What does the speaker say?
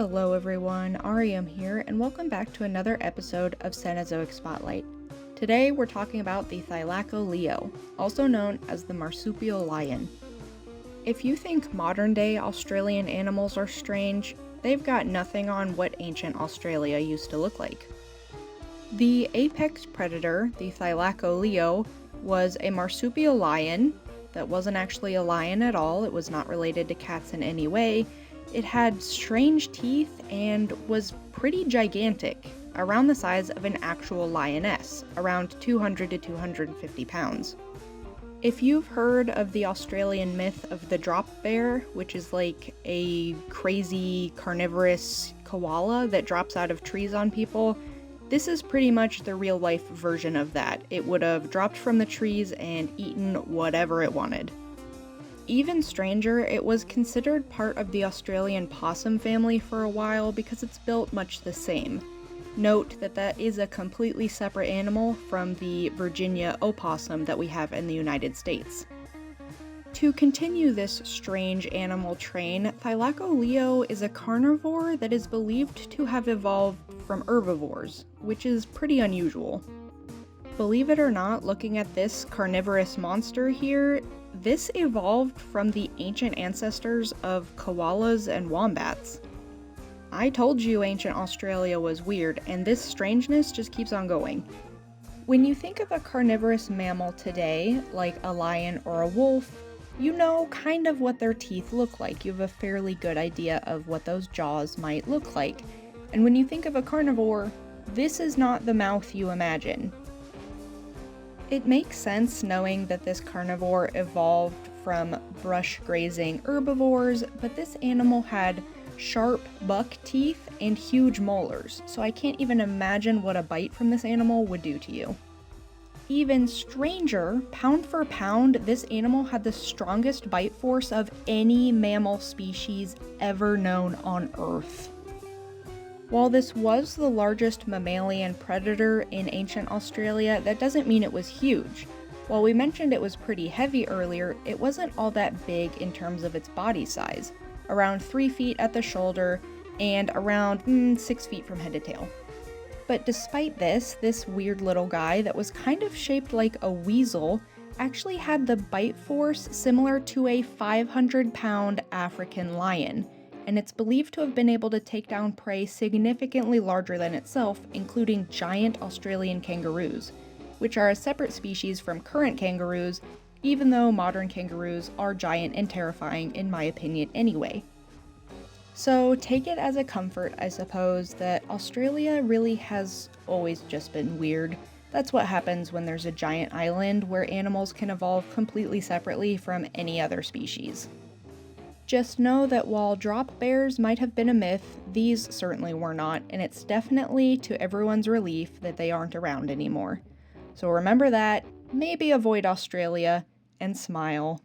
Hello everyone, Ariam here, and welcome back to another episode of Cenozoic Spotlight. Today we're talking about the Thylacoleo, also known as the Marsupial lion. If you think modern-day Australian animals are strange, they've got nothing on what ancient Australia used to look like. The apex predator, the Thylacoleo, was a marsupial lion that wasn't actually a lion at all. It was not related to cats in any way. It had strange teeth and was pretty gigantic, around the size of an actual lioness, around 200 to 250 pounds. If you've heard of the Australian myth of the drop bear, which is like a crazy carnivorous koala that drops out of trees on people, this is pretty much the real-life version of that. It would have dropped from the trees and eaten whatever it wanted. Even stranger, it was considered part of the Australian possum family for a while because it's built much the same. Note that that is a completely separate animal from the Virginia opossum that we have in the United States. To continue this strange animal train, Thylacoleo is a carnivore that is believed to have evolved from herbivores, which is pretty unusual. Believe it or not, looking at this carnivorous monster here, this evolved from the ancient ancestors of koalas and wombats. I told you ancient Australia was weird, and this strangeness just keeps on going. When you think of a carnivorous mammal today, like a lion or a wolf, you know kind of what their teeth look like. You have a fairly good idea of what those jaws might look like. And when you think of a carnivore, this is not the mouth you imagine. It makes sense knowing that this carnivore evolved from brush grazing herbivores, but this animal had sharp buck teeth and huge molars, so I can't even imagine what a bite from this animal would do to you. Even stranger, pound for pound, this animal had the strongest bite force of any mammal species ever known on Earth. While this was the largest mammalian predator in ancient Australia, that doesn't mean it was huge. While we mentioned it was pretty heavy earlier, it wasn't all that big in terms of its body size, around 3 feet at the shoulder and around 6 feet from head to tail. But despite this weird little guy that was kind of shaped like a weasel actually had the bite force similar to a 500-pound African lion, and it's believed to have been able to take down prey significantly larger than itself, including giant Australian kangaroos, which are a separate species from current kangaroos, even though modern kangaroos are giant and terrifying in my opinion anyway. So take it as a comfort, I suppose, that Australia really has always just been weird. That's what happens when there's a giant island where animals can evolve completely separately from any other species. Just know that while drop bears might have been a myth, these certainly were not, and it's definitely to everyone's relief that they aren't around anymore. So remember that, maybe avoid Australia, and smile.